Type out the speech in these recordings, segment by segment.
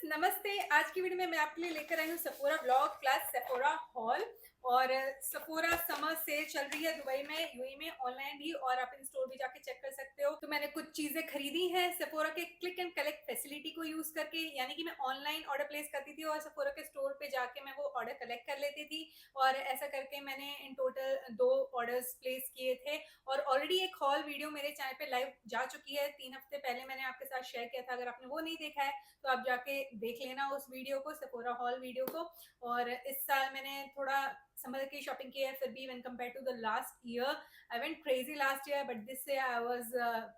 नमस्ते। आज की वीडियो में मैं आपके लिए लेकर आई हूँ Sephora blog plus Sephora hall. और सेफोरा समर सेल चल रही है दुबई में, यूएई में, ऑनलाइन भी, और आप इन स्टोर भी जाके चेक कर सकते हो। तो मैंने कुछ चीजें खरीदी हैं सेफोरा के क्लिक एंड कलेक्ट फैसिलिटी को यूज करके, यानी कि मैं ऑनलाइन ऑर्डर प्लेस करती थी और सेफोरा के स्टोर पे जाके मैं वो ऑर्डर कलेक्ट कर लेती थी। और ऐसा करके मैंने इन टोटल 2 ऑर्डर्स प्लेस किए थे। और ऑलरेडी एक हॉल वीडियो मेरे चैनल पे लाइव जा चुकी है, 3 हफ्ते पहले मैंने आपके साथ शेयर किया था। अगर आपने वो नहीं देखा है तो आप जाके देख लेना उस वीडियो को, सेफोरा हॉल वीडियो को। और इस साल मैंने थोड़ा समर की शॉपिंग की है फिर भी, when compare to the last year. I went crazy last year, but this year I was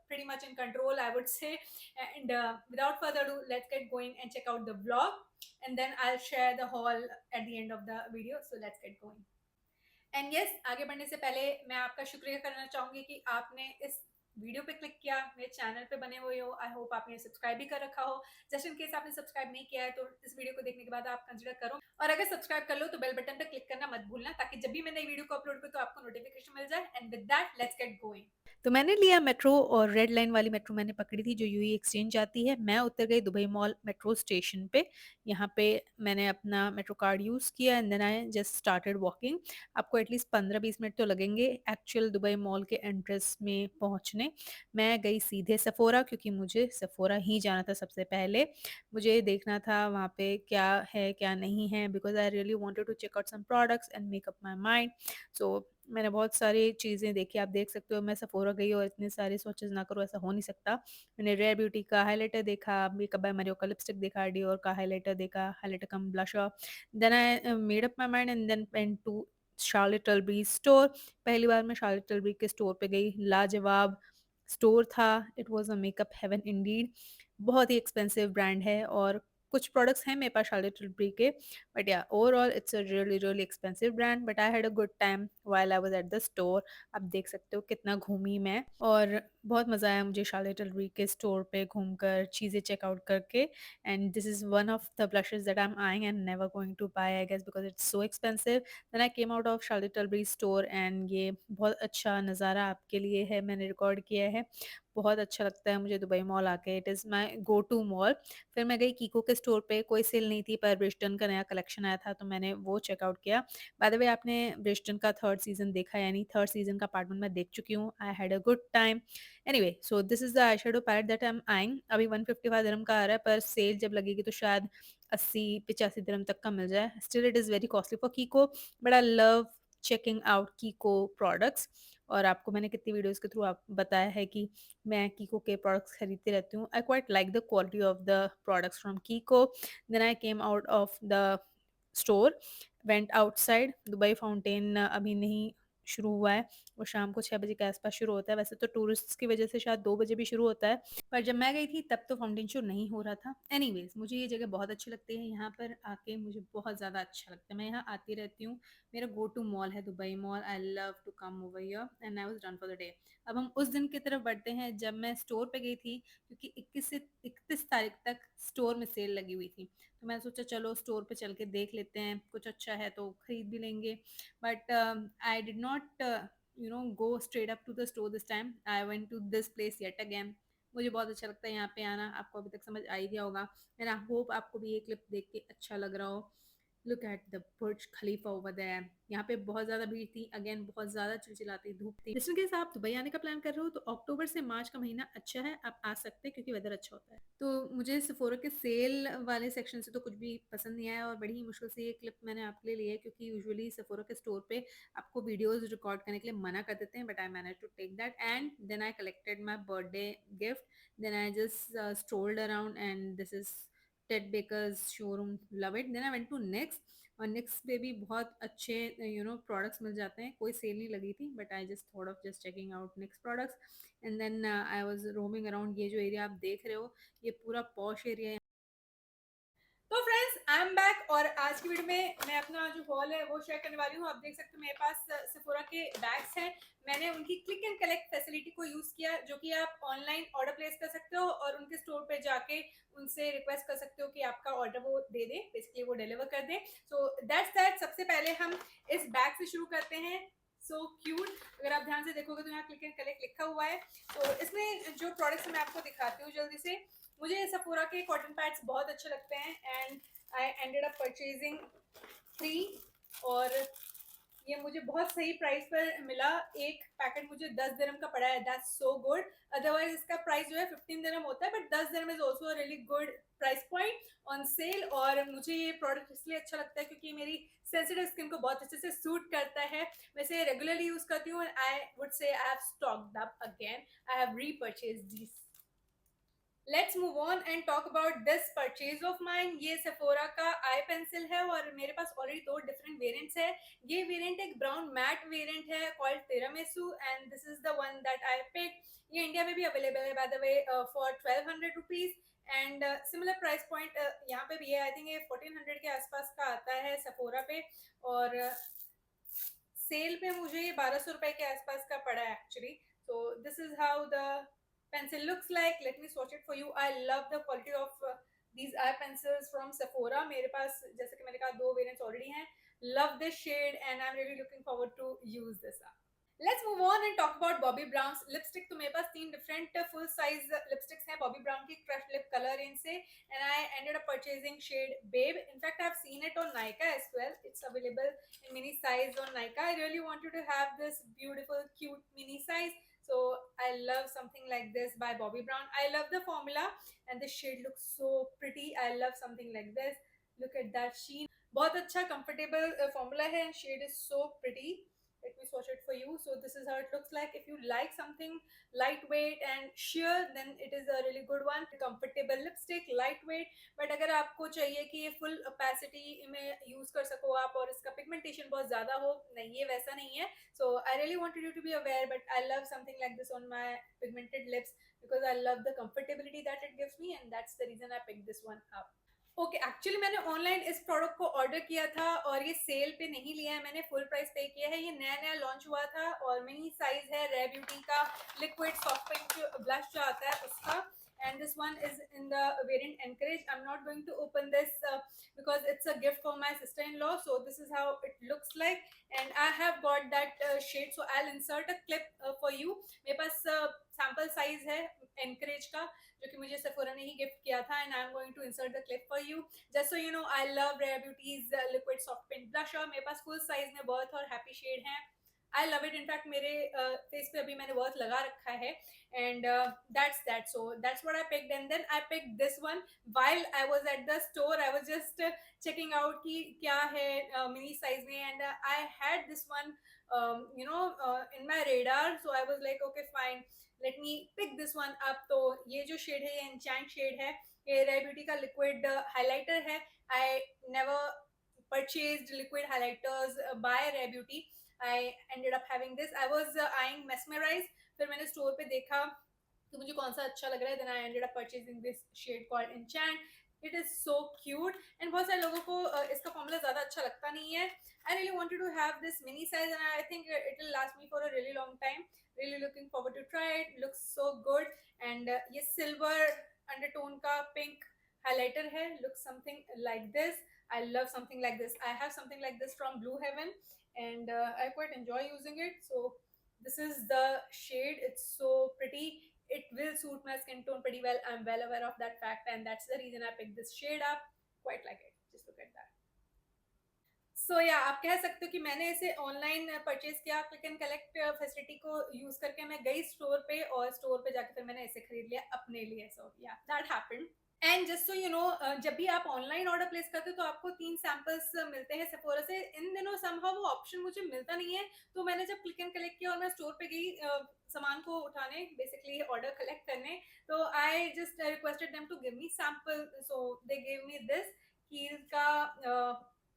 pretty much in control, I would say. And without further ado, let's get going and check out the vlog, and then I'll share the haul at the end of the video. So let's get going. And yes, आगे बढ़ने से पहले मैं आपका शुक्रिया करना चाहूंगी कि आपने इस वीडियो पे क्लिक किया, मेरे चैनल पे बने हुए हो। आई होप आपने सब्सक्राइब भी कर रखा हो। जस्ट इन केस आपने सब्सक्राइब नहीं किया है तो इस वीडियो को देखने के बाद आप कंसिडर करो, और अगर सब्सक्राइब कर लो तो बेल बटन पे क्लिक करना मत भूलना, ताकि जब भी मैं नई वीडियो को अपलोड करूँ तो आपको नोटिफिकेशन मिल जाए। And with that let's get going. तो मैंने लिया मेट्रो, और रेड लाइन वाली मेट्रो मैंने पकड़ी थी जो यूई एक्सचेंज जाती है। मैं उतर गई दुबई मॉल मेट्रो स्टेशन पे। यहाँ पे मैंने अपना मेट्रो कार्ड यूज़ किया and then I just started walking. आपको एटलीस्ट 15-20 मिनट तो लगेंगे एक्चुअल दुबई मॉल के एंट्रेंस में पहुंचने। मैं गई सीधे सेफोरा, क्योंकि मुझे सेफोरा ही जाना था सबसे पहले। मुझे देखना था वहाँ पे क्या है क्या नहीं है, because I really wanted to check out some products and make up my mind. So मैंने बहुत सारी चीज़ें देखी। आप देख सकते हो मैं सेफोरा गई और इतने सारे स्वॉचेस ना करूँ, ऐसा हो नहीं सकता। मैंने रेयर ब्यूटी का हाइलाइटर देखा, मेकअप बाय मरियो का लिपस्टिक देखा, डियोर का हाइलाइटर देखा, highlighter cum blusher. Then I made up my mind and then went to Charlotte Tilbury store. पहली बार मैं शार्लेट टलबरी के स्टोर पे गई। लाजवाब स्टोर था। It was a makeup heaven indeed. बहुत ही एक्सपेंसिव ब्रांड है, और कुछ प्रोडक्ट्स हैं मेरे पास शार्लेट टलबरी के, बट या overall it's a really really expensive brand. But I had a good time while I was at the store. आप देख सकते हो कितना घूमी मैं, और बहुत मज़ा आया मुझे शार्लेट टलबरी के स्टोर पे घूमकर, चीज़ें चेकआउट करके। And this is one of the blushes that I am eyeing and never going to buy, I guess, because it's so expensive. Then I came out of Charlotte Tilbury store, and ये बहुत अच्छा नज़ारा आपके लिए है, मैंने record किया है। बहुत अच्छा लगता है मुझे दुबई मॉल आके। It is my go to mall. फिर मैं गई कीको के स्टोर पे। कोई सेल नहीं थी, पर ब्रिजटन का नया कलेक्शन आया था तो मैंने वो चेकआउट किया। बाय द वे, आपने ब्रिजटन का थर्ड सीज़न देखा, यानी थर्ड सीज़न का पार्ट 1 मैं देख चुकी हूँ। I had a good time. Anyway, so this is the eye shadow palette that I am eyeing. अभी 155 दिरहम का आ रहा है, पर सेल जब लगेगी तो शायद 80-85 दिरहम तक का मिल जाए। Still it is very costly for कीको, but I love checking out कीको products. और आपको मैंने कितनी वीडियोज़ के थ्रू आप बताया है कि मैं कीको के प्रोडक्ट्स खरीदती रहती हूँ। I quite like the quality of the products from Kiko. Then I came out of the store, went outside. Dubai fountain अभी नहीं शुरू हुआ है, वो शाम को 6 बजे के आसपास शुरू होता है। वैसे तो टूरिस्ट्स की वजह से शायद 2 बजे भी शुरू होता है, पर जब मैं गई थी तब तो फाउंटेन शो नहीं हो रहा था। एनीवेज, मुझे ये जगह बहुत अच्छी लगती है। यहाँ पर आके मुझे बहुत ज़्यादा अच्छा लगता है। मैं यहाँ आती रहती हूँ। मेरा गो टू मॉल है Dubai mall. I love to come over here and I was done for the day. अब हम उस दिन की तरफ बढ़ते हैं जब मैं स्टोर पे गई थी, क्योंकि 21 से 31 तारीख तक स्टोर में सेल लगी हुई थी। तो मैंने सोचा चलो स्टोर पे चल के देख लेते हैं, कुछ अच्छा है तो खरीद भी लेंगे। But I did not go straight up to the store this time. I went to this place yet again. मुझे बहुत अच्छा लगता है यहाँ पे आना। आपको अभी तक समझ आ ही गया होगा, एंड आई होप आपको भी ये क्लिप देख के अच्छा लग रहा हो। Look at the Burj Khalifa over there. यहाँ पे बहुत ज़्यादा भीड़ थी, अगेन बहुत ज़्यादा चिलचिलाती धूप थी। जिसमें केस आप दुबई आने का प्लान कर रहे हो तो अक्टूबर से मार्च का महीना अच्छा है, आप आ सकते हैं क्योंकि वेदर अच्छा होता है। तो मुझे सेफोरा के सेल वाले सेक्शन से तो कुछ भी पसंद नहीं आया, और बड़ी ही मुश्किल से ये क्लिप मैंने आपके लिए ली है, क्योंकि यूजुअली सेफोरा के स्टोर पे आपको वीडियोस रिकॉर्ड करने के लिए मना कर देते हैं, but I manage to take that and then I collected my birthday gift. Then I just strolled around and this is Ted Baker's showroom, love it. Then I went to next, और next पे भी बहुत अच्छे products मिल जाते हैं। कोई cell नहीं लगी थी, but I just thought of just checking out next products. And then I was roaming around. ये जो एरिया आप देख रहे हो, ये पूरा पॉश एरिया है। तो फ्रेंड्स, आई एम बैक, और आज की वीडियो में मैं अपना जो हॉल है वो शेयर करने वाली हूँ। आप देख सकते हो मेरे पास सेफोरा के बैग्स हैं। मैंने उनकी क्लिक एंड कलेक्ट फैसिलिटी को यूज किया, जो कि आप ऑनलाइन ऑर्डर प्लेस कर सकते हो और उनके स्टोर पे जाके उनसे रिक्वेस्ट कर सकते हो कि आपका ऑर्डर वो दे दे, बेसिकली वो डिलीवर कर दे। So that's that. सबसे पहले हम इस बैग से शुरू करते हैं। So cute. अगर आप ध्यान से देखोगे तो यहाँ क्लिक एंड कलेक्ट लिखा हुआ है। तो इसमें जो प्रोडक्ट्स मैं आपको दिखाती हूँ जल्दी से। मुझे सफोरा के कॉटन पैड्स बहुत अच्छे लगते हैं and I ended up purchasing 3 और ये मुझे बहुत सही प्राइस पर मिला। एक पैकेट मुझे 10 दिरहम का पड़ा है, दैट्स सो गुड। अदरवाइज इसका प्राइस जो है 15 दिरहम होता है, but 10 dirham is also really good price point on sale. और मुझे ये प्रोडक्ट इसलिए अच्छा लगता है क्योंकि मेरी सेंसिटिव स्किन को बहुत अच्छे से सूट करता है। मैं इसे रेगुलरली यूज करती हूँ and I would say I have stocked up again, I have repurchased this. Let's move on and talk about this purchase of mine. ये सेफोरा का आई पेंसिल है और मेरे पास ऑलरेडी 2 डिफरेंट वेरिएंट्स है। ये variant एक ब्राउन मैट वेरिएंट है called tiramisu and this is the one that I pick. ये इंडिया में भी अवेलेबल है by the way for 1200 rupees and similar price point यहाँ पे भी है। आई थिंक ये 1400 के आसपास का आता है सेफोरा पे और सेल पे मुझे ये 1200 रुपए के आसपास का पड़ा है actually. So this is how the pencil looks like. Let me swatch it for you. I love the quality of these eye pencils from Sephora. मेरे पास जैसे कि मैंने कहा 2 variants already हैं. Love this shade and I'm really looking forward to use this up. Let's move on and talk about Bobbi Brown's lipstick. तो मेरे पास 3 different full size lipsticks हैं Bobbi Brown की Crush Lip color range से and I ended up purchasing shade Babe. In fact, I've seen it on Nykaa as well. It's available in mini size on Nykaa. I really wanted to have this beautiful cute mini size. So I love something like this by Bobbi Brown. I love the formula and the shade looks so pretty. I love something like this. Look at that sheen. बहुत अच्छा comfortable formula है and shade is so pretty. Let me swatch it for you. So this is how it looks like. If you like something lightweight and sheer, then it is a really good one. Comfortable lipstick, lightweight. But अगर आपको चाहिए कि ये full opacity में use कर सको आप और इसका pigmentation बहुत ज़्यादा हो, नहीं ये वैसा नहीं है. So I really wanted you to be aware, but I love something like this on my pigmented lips because I love the comfortability that it gives me, and that's the reason I picked this one up. Okay actually मैंने online इस product को order किया था और ये cell पे नहीं लिया है, मैंने फुल प्राइस पे किया है। ये नया नया लॉन्च हुआ था और मिनी साइज है रेयर ब्यूटी का लिक्विड सॉफ्ट पिंक ब्लश जो आता है उसका and this one is in the variant encourage. I'm not going to open this because it's a gift for my sister-in-law, so this is how it looks like and I have got that shade, so I'll insert a clip for you. मेरे पास sample size है encourage का जो कि मुझे Sephora ने ही gift किया था and I'm going to insert the clip for you just so you know. I love Rare Beauty's liquid soft pink blusher. मेरे पास फुल साइज में बर्थ और हैप्पी शेड है। I love it. In fact, मेरे face पे अभी मैंने worth लगा रखा है and that's that. So that's what I picked and then I picked this one while I was at the store. I was just checking out कि क्या है mini size में and I had this one in my radar. So I was like okay fine, let me pick this one up. तो ये जो shade है ये enchant shade है, ये Rare Beauty का liquid highlighter है। I never purchased liquid highlighters by Rare Beauty. I ended up having this. I was eyeing Mesmerize. फिर मैंने स्टोर पे देखा तो मुझे कौन सा अच्छा लग रहा है, then I ended up purchasing this shade called Enchant. It is so cute and बहुत सारे लोगों को इसका फॉर्मूला ज़्यादा अच्छा लगता नहीं है। I really wanted to have this mini size and I think it will last me for a really long time. Really looking forward to try it. Looks so good and ये silver undertone का pink highlighter है, looks something like this. I love something like this. I have something like this from Blue Heaven and I quite enjoy using it. So this is the shade. It's so pretty. It will suit my skin tone pretty well. I'm well aware of that fact and that's the reason I picked this shade up. Quite like it. Just look at that. सो या आप कह सकते हो कि मैंने इसे online purchase किया, click and collect facility को यूज करके मैं गई स्टोर पे और स्टोर पे जाकर फिर मैंने इसे खरीद लिया अपने लिए। सो या that happened and just so you know, जब भी आप ऑनलाइन ऑर्डर प्लेस करते हो तो आपको 3 सैंपल्स मिलते हैं सेफोरा से। इन दिनों समहाउ वो ऑप्शन मुझे मिलता नहीं है, तो मैंने जब क्लिक एंड कलेक्ट किया और मैं स्टोर पे गई सामान को उठाने, बेसिकली ऑर्डर कलेक्ट करने, तो I just requested them to give me sample. So they give me this कील का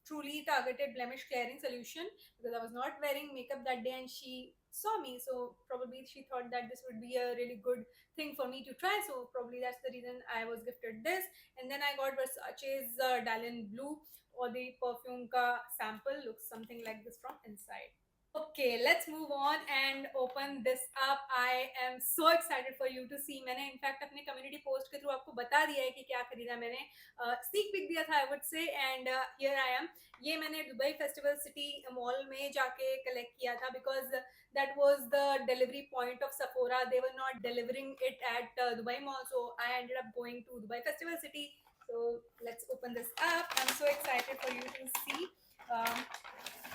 truly targeted blemish clearing solution because I was not wearing makeup that day and she saw me, so probably she thought that this would be a really good thing for me to try, so probably that's the reason I was gifted this. And then I got Versace's Dallin Blue or the perfume ka sample, looks something like this from inside. Okay, let's move on and open this up. I am so excited for you to see. मैंने in fact अपने community post के through आपको बता दिया है कि क्या खरीदा मैंने, स्नीक पिक दिया था आई वुड से, एंड हियर आई एम। ये मैंने दुबई फेस्टिवल सिटी मॉल में जाके कलेक्ट किया था because that was the delivery point of Sephora. They were not delivering it at Dubai Mall, so I ended up going to Dubai Festival City. So let's open this up. I'm so excited for you to see.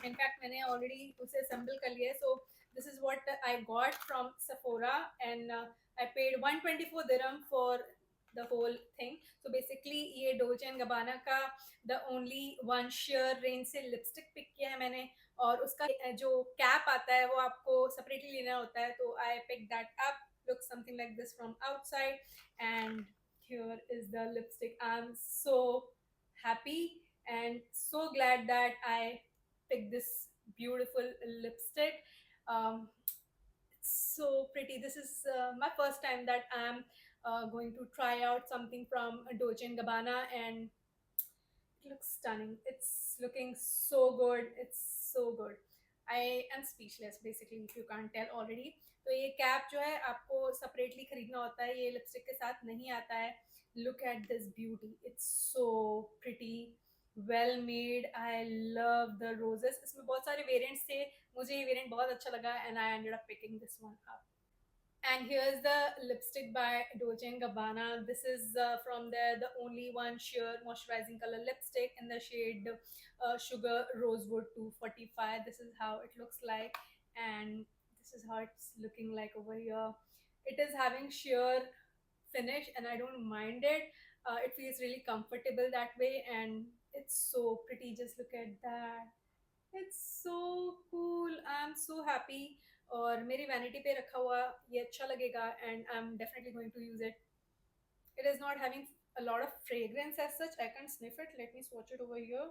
In fact, मैंने already उसे assemble कर लिया है. So this is what I got from Sephora, and I paid 124 dirham for the whole thing. So basically ये Dolce and Gabbana का the only one sheer range से lipstick pick किया है मैंने, और उसका जो कैप आता है वो आपको सेपरेटली लेना होता है, तो I pick that up, look something like this from outside, and here is the lipstick. I am so happy and so glad that I picked this beautiful lipstick. It's so pretty. This is my first time that I'm going to try out something from Dolce and Gabbana, and it looks stunning. It's looking so good. It's so good. I am speechless basically, if you can't tell already. तो ये cap जो है आपको separately खरीदना होता है, ये lipstick के साथ नहीं आता है. Look at this beauty. It's so pretty, well made. I love the roses. इसमें बहुत सारे variants थे, मुझे ये variant बहुत अच्छा लगा, and I ended up picking this one up. And here's the lipstick by Dolce & Gabbana. This is from there, the only one sheer moisturizing color lipstick in the shade Sugar Rosewood 245. This is how it looks like, and this is how it's looking like over here. It is having sheer finish, and I don't mind it. It feels really comfortable that way, and it's so pretty. Just look at that. It's so cool. I'm so happy. और मेरी vanity पे रखा हुआ ये अच्छा लगेगा, and I'm definitely going to use it. It is not having a lot of fragrance as such. I can't sniff it. Let me swatch it over here.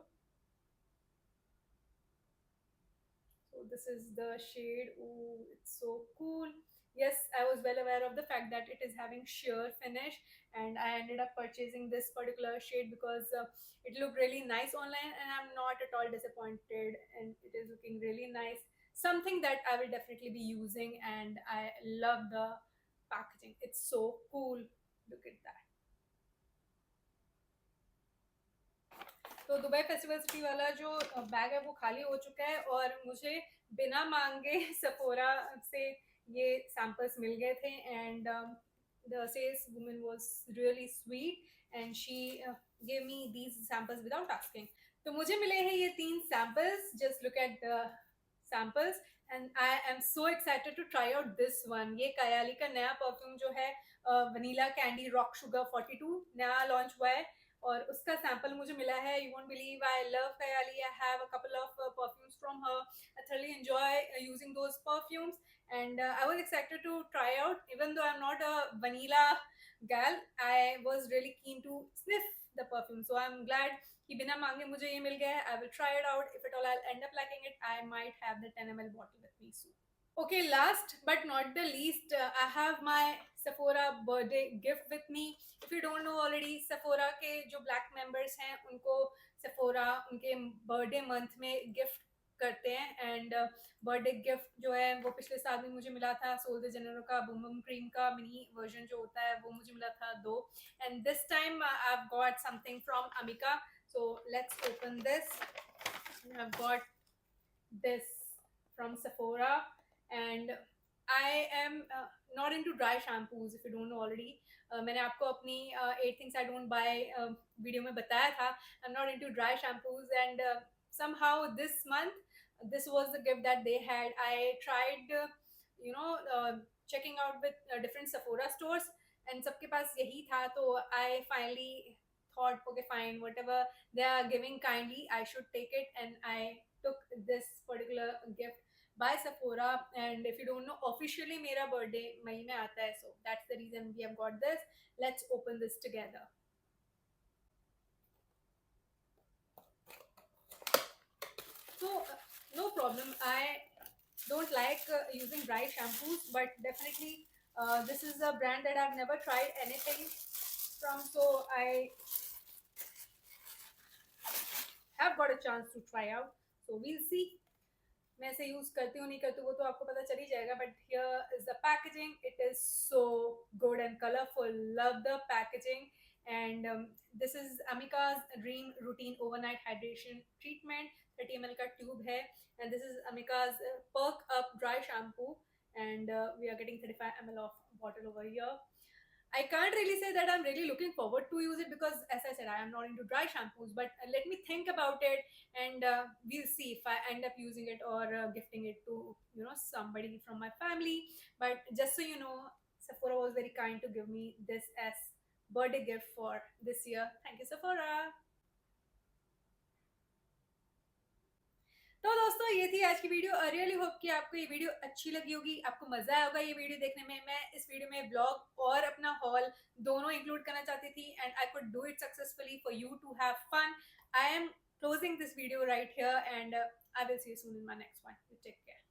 So this is the shade. Ooh, it's so cool. Yes, I was well aware of the fact that it is having sheer finish, and I ended up purchasing this particular shade because it looked really nice online, and I'm not at all disappointed, and it is looking really nice. Something that I will definitely be using, and I love the packaging. It's so cool. Look at that. तो Dubai festival city वाला जो bag है वो खाली हो चुका है, और मुझे बिना मांगे सफोरा से ये सैम्पल्स मिल गए थे, and the sales woman was really sweet, and she gave me these samples without asking. तो मुझे मिले हैं ये 3 samples. Just look at the samples, and I am so excited to try out this one. ये कयाली का नया perfume जो है वनीला कैंडी रॉक शुगर 42 नया लॉन्च हुआ है, और उसका सैंपल मुझे मिला है. You won't believe, I love Kayali. I have a couple of perfumes from her. I thoroughly enjoy using those perfumes, and I was excited to try out. Even though I'm not a vanilla gal, I was really keen to sniff the perfume, so I'm glad कि बिना मांगे मुझे ये मिल गया है. I will try it out. If at all I'll end up liking it, I might have the 10 ml bottle with me soon. Okay, last but not the least, I have my Sephora birthday gift with me. If you don't know already, Sephora के जो black members हैं उनको Sephora उनके birthday month में gift करते हैं, and birthday gift जो है वो पिछले साल भी मुझे मिला था. सोल द जेनेरो का बूम बूम क्रीम का मिनी वर्जन जो होता है वो मुझे मिला था 2, and this time I have got something from Amika. So let's open this. I've got this from Sephora, and I am not into dry shampoos, if you don't know already. मैंने आपको अपनी 8 things I don't buy video में बताया था. I'm not into dry shampoos, and somehow this month this was the gift that they had. I tried checking out with different Sephora stores, and सबके पास यही था, तो I finally thought, okay fine, whatever they are giving kindly, I should take it, and I took this particular gift by Sephora. And if you don't know, officially मेरा birthday मई में आता है, so that's the reason we have got this. Let's open this together. So no problem, I don't like using dry shampoos, but definitely this is a brand that I've never tried anything from, so I have got a chance to try out. So we'll see. मैं इसे use करती हूँ नहीं करती हूँ वो तो आपको पता चल ही जाएगा, but here is the packaging, it is so good and colourful, love the packaging. And this is Amika's Dream Routine Overnight Hydration Treatment. 30 ml का ट्यूब है. And this is Amika's Perk Up Dry Shampoo. And we are getting 35 ml of bottle over here. I can't really say that I'm really looking forward to use it because, as I said, I am not into dry shampoos. But let me think about it, and we'll see if I end up using it or gifting it to somebody from my family. But just so you know, Sephora was very kind to give me this as birthday gift for this year. Thank you, Sephora. तो दोस्तों ये थी आज की video. I really hope कि आपको ये video अच्छी लगी होगी, आपको मजा आया होगा ये वीडियो देखने में. मैं इस वीडियो में ब्लॉग और अपना हॉल दोनों इंक्लूड करना चाहती थी, and I could do it successfully for you to have fun. I am closing this video right here, and I will see you soon in my next one. You take care.